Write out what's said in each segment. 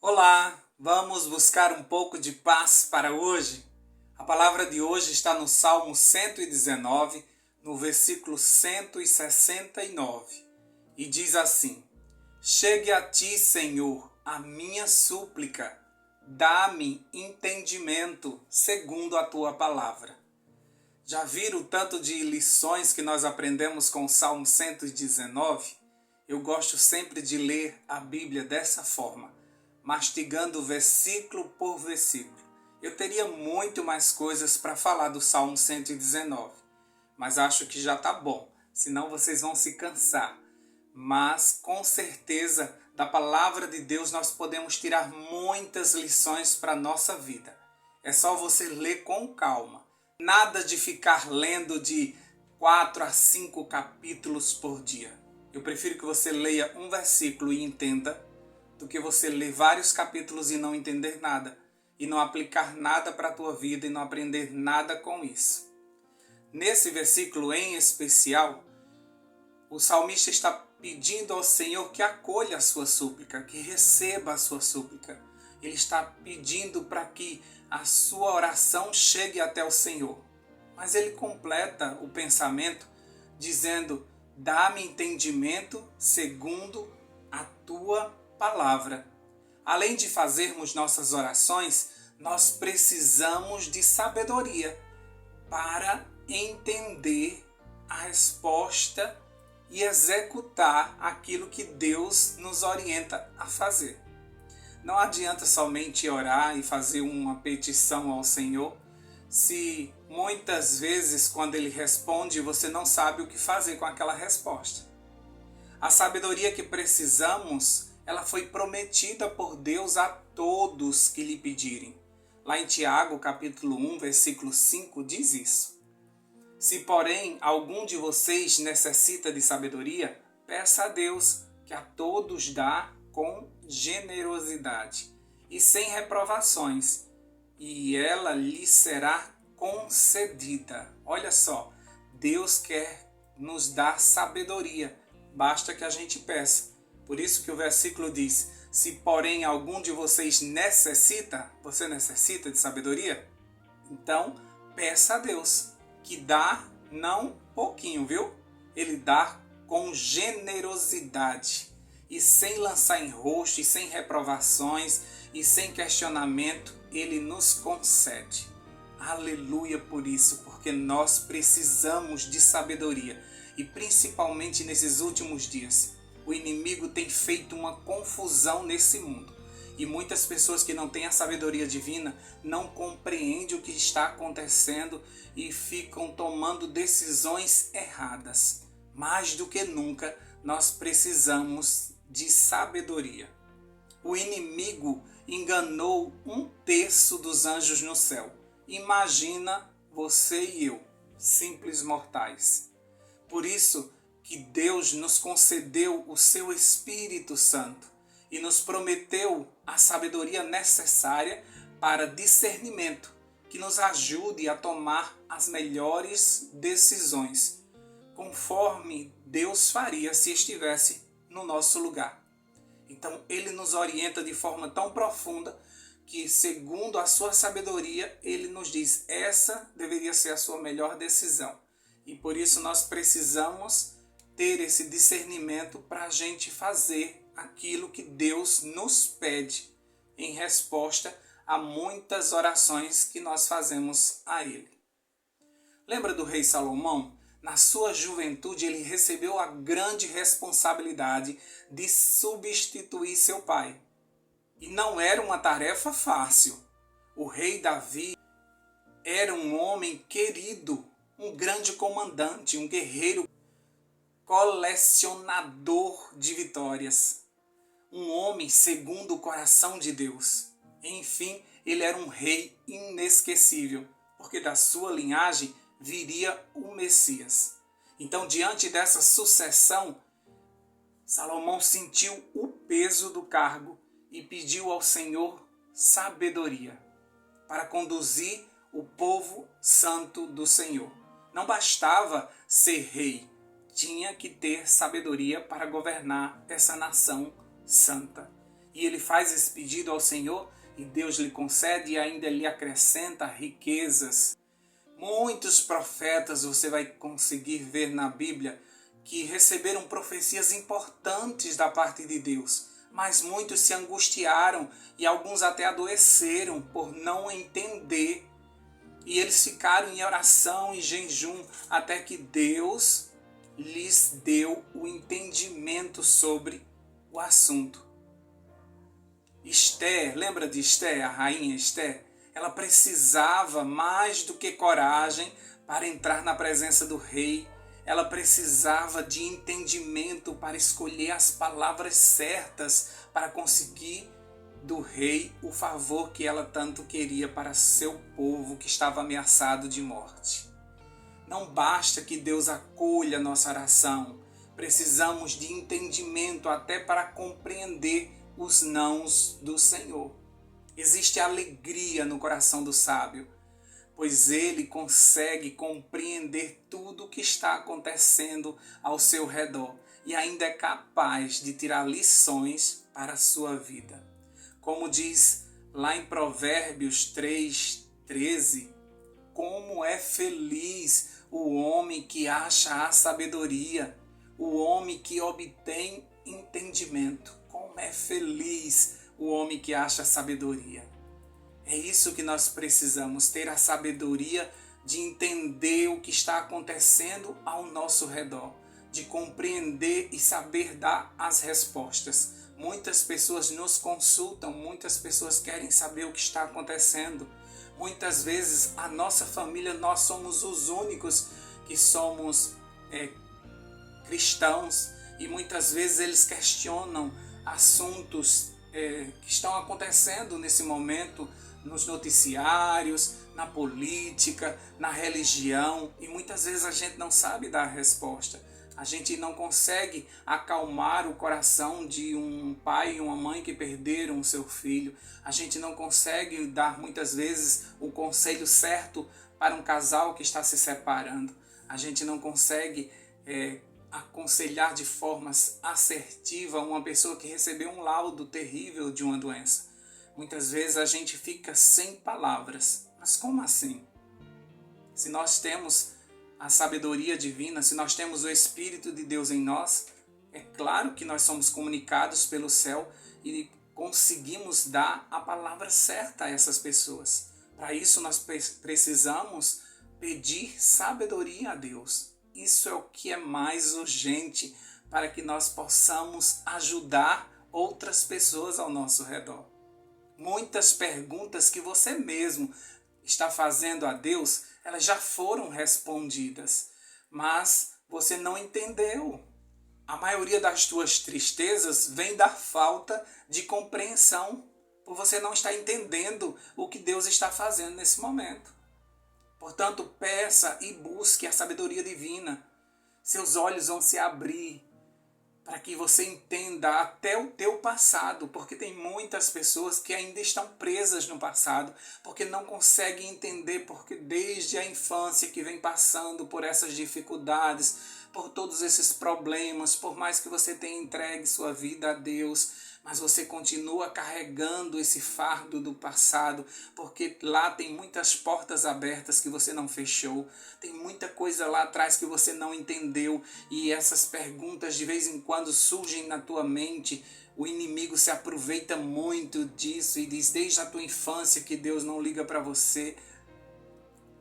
Olá, vamos buscar um pouco de paz para hoje? A palavra de hoje está no Salmo 119, no versículo 169, e diz assim: Chegue a ti, Senhor, a minha súplica, dá-me entendimento segundo a tua palavra. Já viram o tanto de lições que nós aprendemos com o Salmo 119? Eu gosto sempre de ler a Bíblia dessa forma, mastigando versículo por versículo. Eu teria muito mais coisas para falar do Salmo 119, mas acho que já está bom, senão vocês vão se cansar. Mas com certeza da palavra de Deus nós podemos tirar muitas lições para a nossa vida. É só você ler com calma. Nada de ficar lendo de 4 a 5 capítulos por dia. Eu prefiro que você leia um versículo e entenda, do que você ler vários capítulos e não entender nada, e não aplicar nada para a tua vida e não aprender nada com isso. Nesse versículo em especial, o salmista está pedindo ao Senhor que acolha a sua súplica, que receba a sua súplica. Ele está pedindo para que a sua oração chegue até o Senhor. Mas ele completa o pensamento dizendo: dá-me entendimento segundo a tua palavra. Além de fazermos nossas orações, nós precisamos de sabedoria para entender a resposta e executar aquilo que Deus nos orienta a fazer. Não adianta somente orar e fazer uma petição ao Senhor, se muitas vezes quando Ele responde você não sabe o que fazer com aquela resposta. A sabedoria que precisamos, ela foi prometida por Deus a todos que lhe pedirem. Lá em Tiago, capítulo 1, versículo 5, diz isso. Se, porém, algum de vocês necessita de sabedoria, peça a Deus, que a todos dá com generosidade e sem reprovações, e ela lhe será concedida. Olha só, Deus quer nos dar sabedoria, basta que a gente peça. Por isso que o versículo diz: se porém algum de vocês necessita, você necessita de sabedoria? Então, peça a Deus, que dá não pouquinho, viu? Ele dá com generosidade e sem lançar em rosto, e sem reprovações, e sem questionamento, Ele nos concede. Aleluia por isso, porque nós precisamos de sabedoria, e principalmente nesses últimos dias. O inimigo tem feito uma confusão nesse mundo. E muitas pessoas que não têm a sabedoria divina não compreendem o que está acontecendo e ficam tomando decisões erradas. Mais do que nunca, nós precisamos de sabedoria. O inimigo enganou 1/3 dos anjos no céu. Imagina você e eu, simples mortais. Por isso que Deus nos concedeu o seu Espírito Santo e nos prometeu a sabedoria necessária para discernimento, que nos ajude a tomar as melhores decisões, conforme Deus faria se estivesse no nosso lugar. Então Ele nos orienta de forma tão profunda que, segundo a sua sabedoria, Ele nos diz: essa deveria ser a sua melhor decisão. E por isso nós precisamos ter esse discernimento para a gente fazer aquilo que Deus nos pede em resposta a muitas orações que nós fazemos a Ele. Lembra do rei Salomão? Na sua juventude ele recebeu a grande responsabilidade de substituir seu pai. E não era uma tarefa fácil. O rei Davi era um homem querido, um grande comandante, um guerreiro colecionador de vitórias. Um homem segundo o coração de Deus. Enfim, ele era um rei inesquecível, porque da sua linhagem viria o Messias. Então, diante dessa sucessão, Salomão sentiu o peso do cargo e pediu ao Senhor sabedoria para conduzir o povo santo do Senhor. Não bastava ser rei, tinha que ter sabedoria para governar essa nação santa. E ele faz esse pedido ao Senhor e Deus lhe concede e ainda lhe acrescenta riquezas. Muitos profetas você vai conseguir ver na Bíblia que receberam profecias importantes da parte de Deus, mas muitos se angustiaram e alguns até adoeceram por não entender. E eles ficaram em oração e jejum até que Deus lhes deu o entendimento sobre o assunto. Esté, lembra de Esté, a rainha Esté? Ela precisava mais do que coragem para entrar na presença do rei. Ela precisava de entendimento para escolher as palavras certas para conseguir do rei o favor que ela tanto queria para seu povo que estava ameaçado de morte. Não basta que Deus acolha nossa oração. Precisamos de entendimento até para compreender os nãos do Senhor. Existe alegria no coração do sábio, pois ele consegue compreender tudo o que está acontecendo ao seu redor e ainda é capaz de tirar lições para a sua vida. Como diz lá em Provérbios 3:13, como é feliz o homem que acha a sabedoria, o homem que obtém entendimento. Como é feliz o homem que acha sabedoria. É isso que nós precisamos, ter a sabedoria de entender o que está acontecendo ao nosso redor, de compreender e saber dar as respostas. Muitas pessoas nos consultam, muitas pessoas querem saber o que está acontecendo. Muitas vezes a nossa família, nós somos os únicos que somos cristãos e muitas vezes eles questionam assuntos que estão acontecendo nesse momento nos noticiários, na política, na religião, e muitas vezes a gente não sabe dar a resposta. A gente não consegue acalmar o coração de um pai e uma mãe que perderam o seu filho. A gente não consegue dar muitas vezes o conselho certo para um casal que está se separando. A gente não consegue aconselhar de forma assertiva uma pessoa que recebeu um laudo terrível de uma doença. Muitas vezes a gente fica sem palavras. Mas como assim? Se nós temos a sabedoria divina, se nós temos o Espírito de Deus em nós, é claro que nós somos comunicados pelo céu e conseguimos dar a palavra certa a essas pessoas. Para isso nós precisamos pedir sabedoria a Deus. Isso é o que é mais urgente para que nós possamos ajudar outras pessoas ao nosso redor. Muitas perguntas que você mesmo está fazendo a Deus, elas já foram respondidas, mas você não entendeu. A maioria das tuas tristezas vem da falta de compreensão, por você não estar entendendo o que Deus está fazendo nesse momento. Portanto, peça e busque a sabedoria divina. Seus olhos vão se abrir para que você entenda até o teu passado, porque tem muitas pessoas que ainda estão presas no passado, porque não conseguem entender, porque desde a infância que vem passando por essas dificuldades, por todos esses problemas, por mais que você tenha entregue sua vida a Deus, mas você continua carregando esse fardo do passado, porque lá tem muitas portas abertas que você não fechou, tem muita coisa lá atrás que você não entendeu, e essas perguntas de vez em quando surgem na tua mente. O inimigo se aproveita muito disso e diz: desde a tua infância que Deus não liga para você,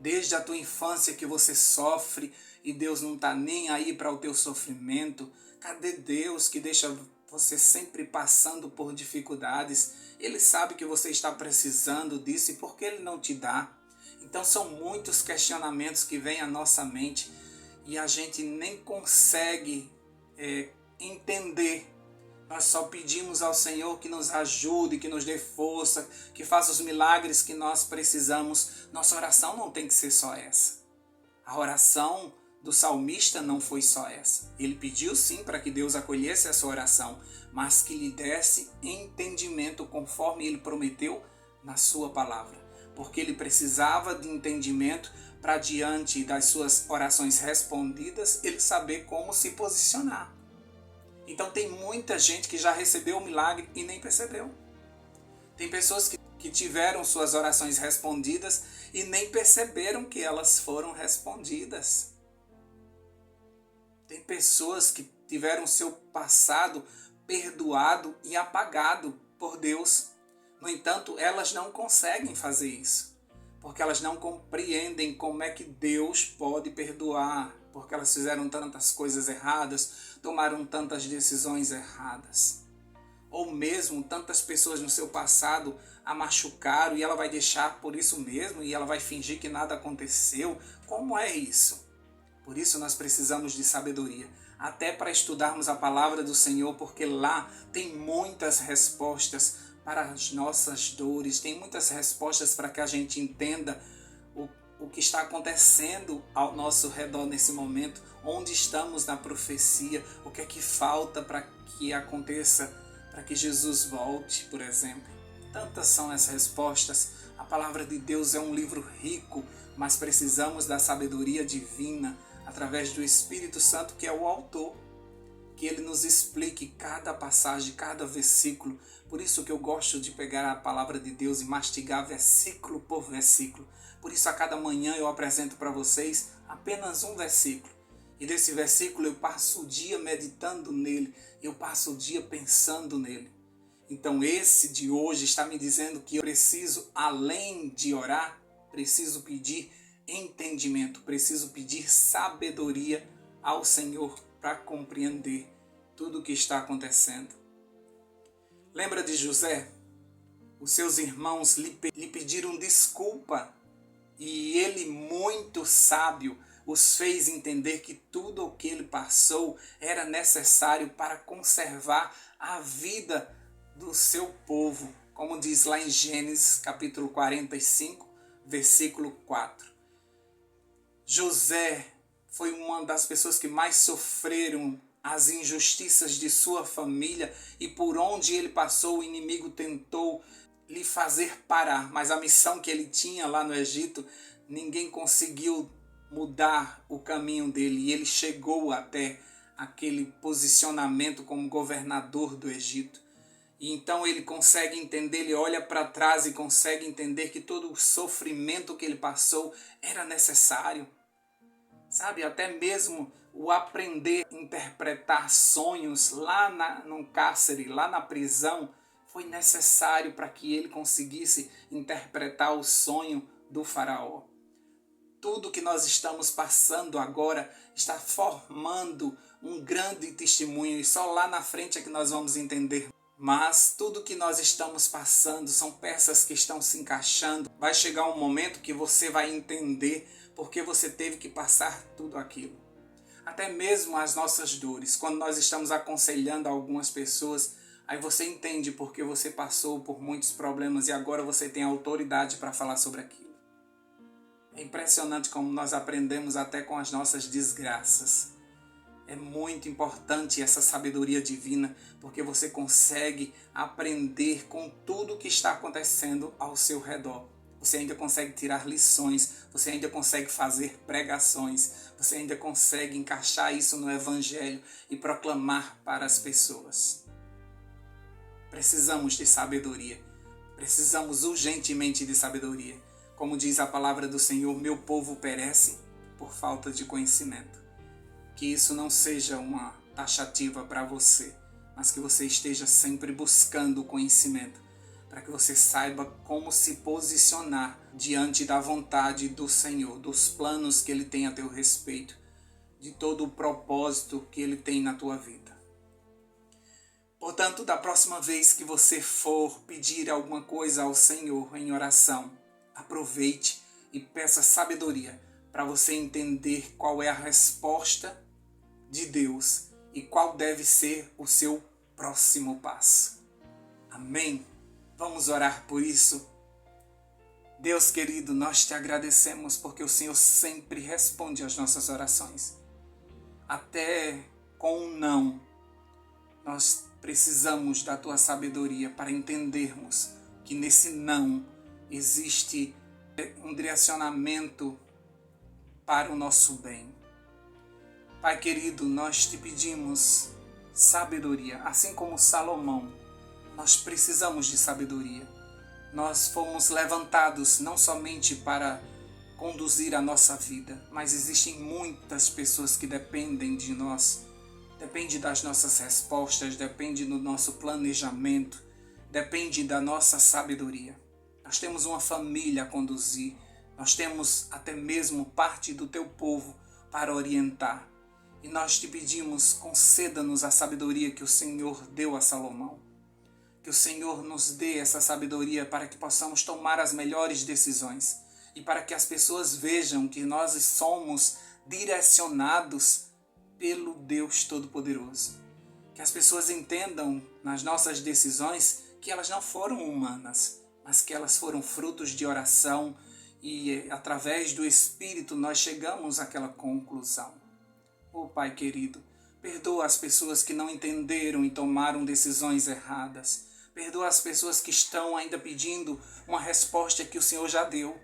desde a tua infância que você sofre e Deus não está nem aí para o teu sofrimento. Cadê Deus que deixa você sempre passando por dificuldades? Ele sabe que você está precisando disso e por que Ele não te dá? Então são muitos questionamentos que vêm à nossa mente e a gente nem consegue entender. Nós só pedimos ao Senhor que nos ajude, que nos dê força, que faça os milagres que nós precisamos. Nossa oração não tem que ser só essa. A oração do salmista não foi só essa. Ele pediu sim para que Deus acolhesse a sua oração, mas que lhe desse entendimento conforme ele prometeu na sua palavra. Porque ele precisava de entendimento para, diante das suas orações respondidas, ele saber como se posicionar. Então tem muita gente que já recebeu o milagre e nem percebeu. Tem pessoas que tiveram suas orações respondidas e nem perceberam que elas foram respondidas. Tem pessoas que tiveram seu passado perdoado e apagado por Deus. No entanto, elas não conseguem fazer isso, porque elas não compreendem como é que Deus pode perdoar, porque elas fizeram tantas coisas erradas, tomaram tantas decisões erradas. Ou mesmo tantas pessoas no seu passado a machucaram e ela vai deixar por isso mesmo e ela vai fingir que nada aconteceu. Como é isso? Por isso nós precisamos de sabedoria, até para estudarmos a palavra do Senhor, porque lá tem muitas respostas para as nossas dores, tem muitas respostas para que a gente entenda o que está acontecendo ao nosso redor nesse momento, onde estamos na profecia, o que é que falta para que aconteça, para que Jesus volte, por exemplo. Tantas são as respostas. A palavra de Deus é um livro rico, mas precisamos da sabedoria divina, através do Espírito Santo, que é o autor, que ele nos explique cada passagem, cada versículo. Por isso que eu gosto de pegar a palavra de Deus e mastigar versículo por versículo. Por isso a cada manhã eu apresento para vocês apenas um versículo. E desse versículo eu passo o dia meditando nele, eu passo o dia pensando nele. Então esse de hoje está me dizendo que eu preciso, além de orar, preciso pedir entendimento, preciso pedir sabedoria ao Senhor para compreender tudo o que está acontecendo. Lembra de José? Os seus irmãos lhe pediram desculpa e ele, muito sábio, os fez entender que tudo o que ele passou era necessário para conservar a vida do seu povo, como diz lá em Gênesis capítulo 45, versículo 4. José foi uma das pessoas que mais sofreram as injustiças de sua família e por onde ele passou o inimigo tentou lhe fazer parar, mas a missão que ele tinha lá no Egito, ninguém conseguiu mudar o caminho dele e ele chegou até aquele posicionamento como governador do Egito. E então ele consegue entender, ele olha para trás e consegue entender que todo o sofrimento que ele passou era necessário. Sabe, até mesmo o aprender a interpretar sonhos lá no cárcere, lá na prisão, foi necessário para que ele conseguisse interpretar o sonho do faraó. Tudo que nós estamos passando agora está formando um grande testemunho e só lá na frente é que nós vamos entender. Mas tudo que nós estamos passando são peças que estão se encaixando. Vai chegar um momento que você vai entender porque você teve que passar tudo aquilo. Até mesmo as nossas dores. Quando nós estamos aconselhando algumas pessoas, aí você entende porque você passou por muitos problemas e agora você tem autoridade para falar sobre aquilo. É impressionante como nós aprendemos até com as nossas desgraças. É muito importante essa sabedoria divina, porque você consegue aprender com tudo o que está acontecendo ao seu redor. Você ainda consegue tirar lições, você ainda consegue fazer pregações, você ainda consegue encaixar isso no Evangelho e proclamar para as pessoas. Precisamos de sabedoria, precisamos urgentemente de sabedoria. Como diz a palavra do Senhor, meu povo perece por falta de conhecimento. Que isso não seja uma taxativa para você, mas que você esteja sempre buscando o conhecimento, para que você saiba como se posicionar diante da vontade do Senhor, dos planos que Ele tem a teu respeito, de todo o propósito que Ele tem na tua vida. Portanto, da próxima vez que você for pedir alguma coisa ao Senhor em oração, aproveite e peça sabedoria para você entender qual é a resposta de Deus e qual deve ser o seu próximo passo. Amém? Vamos orar por isso? Deus querido, nós te agradecemos porque o Senhor sempre responde às nossas orações. Até com um não, nós precisamos da tua sabedoria para entendermos que nesse não existe um direcionamento para o nosso bem. Pai querido, nós te pedimos, sabedoria. Assim como Salomão, nós precisamos de sabedoria. Nós fomos levantados não somente para conduzir a nossa vida, mas existem muitas pessoas que dependem de nós. Depende das nossas respostas, depende do nosso planejamento, depende da nossa sabedoria. Nós temos uma família a conduzir, nós temos até mesmo parte do teu povo para orientar. E nós te pedimos, conceda-nos a sabedoria que o Senhor deu a Salomão. Que o Senhor nos dê essa sabedoria para que possamos tomar as melhores decisões e para que as pessoas vejam que nós somos direcionados pelo Deus Todo-Poderoso. Que as pessoas entendam nas nossas decisões que elas não foram humanas, mas que elas foram frutos de oração e através do Espírito nós chegamos àquela conclusão. Oh Pai querido, perdoa as pessoas que não entenderam e tomaram decisões erradas. Perdoa as pessoas que estão ainda pedindo uma resposta que o Senhor já deu.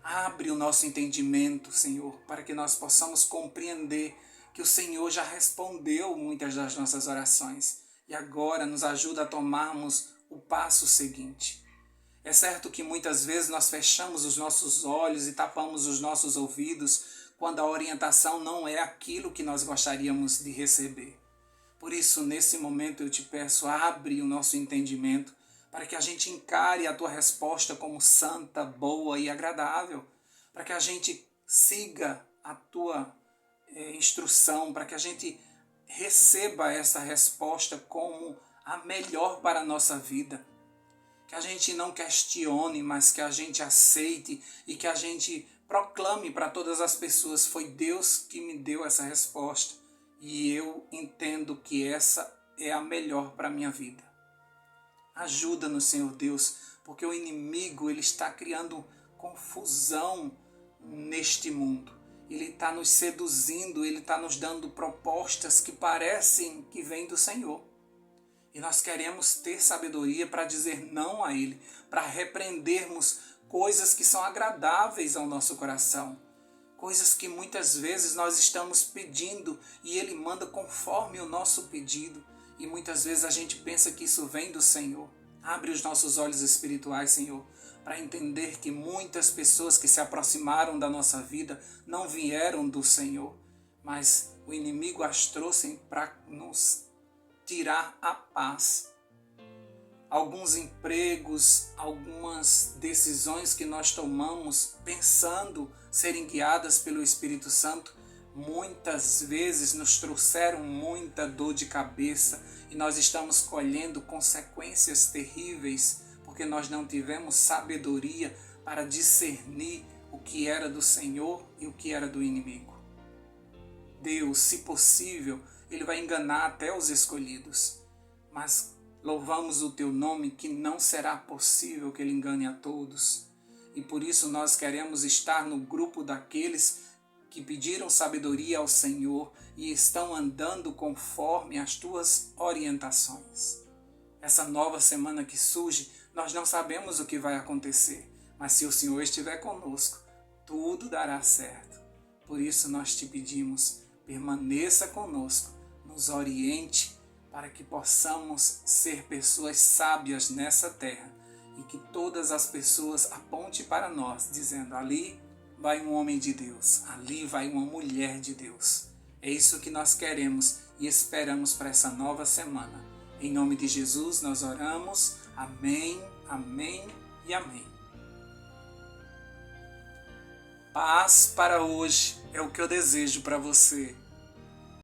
Abre o nosso entendimento, Senhor, para que nós possamos compreender que o Senhor já respondeu muitas das nossas orações e agora nos ajuda a tomarmos o passo seguinte. É certo que muitas vezes nós fechamos os nossos olhos e tapamos os nossos ouvidos quando a orientação não é aquilo que nós gostaríamos de receber. Por isso, nesse momento eu te peço, abre o nosso entendimento para que a gente encare a tua resposta como santa, boa e agradável, para que a gente siga a tua instrução, para que a gente receba essa resposta como a melhor para a nossa vida. Que a gente não questione, mas que a gente aceite e que a gente proclame para todas as pessoas, foi Deus que me deu essa resposta e eu entendo que essa é a melhor para a minha vida. Ajuda-nos, Senhor Deus, porque o inimigo ele está criando confusão neste mundo. Ele está nos seduzindo, ele está nos dando propostas que parecem que vêm do Senhor. E nós queremos ter sabedoria para dizer não a ele, para repreendermos coisas que são agradáveis ao nosso coração. Coisas que muitas vezes nós estamos pedindo e ele manda conforme o nosso pedido. E muitas vezes a gente pensa que isso vem do Senhor. Abre os nossos olhos espirituais, Senhor, para entender que muitas pessoas que se aproximaram da nossa vida não vieram do Senhor, mas o inimigo as trouxe para nos tirar a paz. Alguns empregos, algumas decisões que nós tomamos pensando serem guiadas pelo Espírito Santo, muitas vezes nos trouxeram muita dor de cabeça e nós estamos colhendo consequências terríveis porque nós não tivemos sabedoria para discernir o que era do Senhor e o que era do inimigo. Deus, se possível, Ele vai enganar até os escolhidos, mas louvamos o Teu nome que não será possível que Ele engane a todos. E por isso nós queremos estar no grupo daqueles que pediram sabedoria ao Senhor e estão andando conforme as Tuas orientações. Essa nova semana que surge, nós não sabemos o que vai acontecer, mas se o Senhor estiver conosco, tudo dará certo. Por isso nós te pedimos, permaneça conosco, nos oriente para que possamos ser pessoas sábias nessa terra e que todas as pessoas apontem para nós, dizendo, ali vai um homem de Deus, ali vai uma mulher de Deus. É isso que nós queremos e esperamos para essa nova semana. Em nome de Jesus nós oramos. Amém, amém e amém. Paz para hoje é o que eu desejo para você.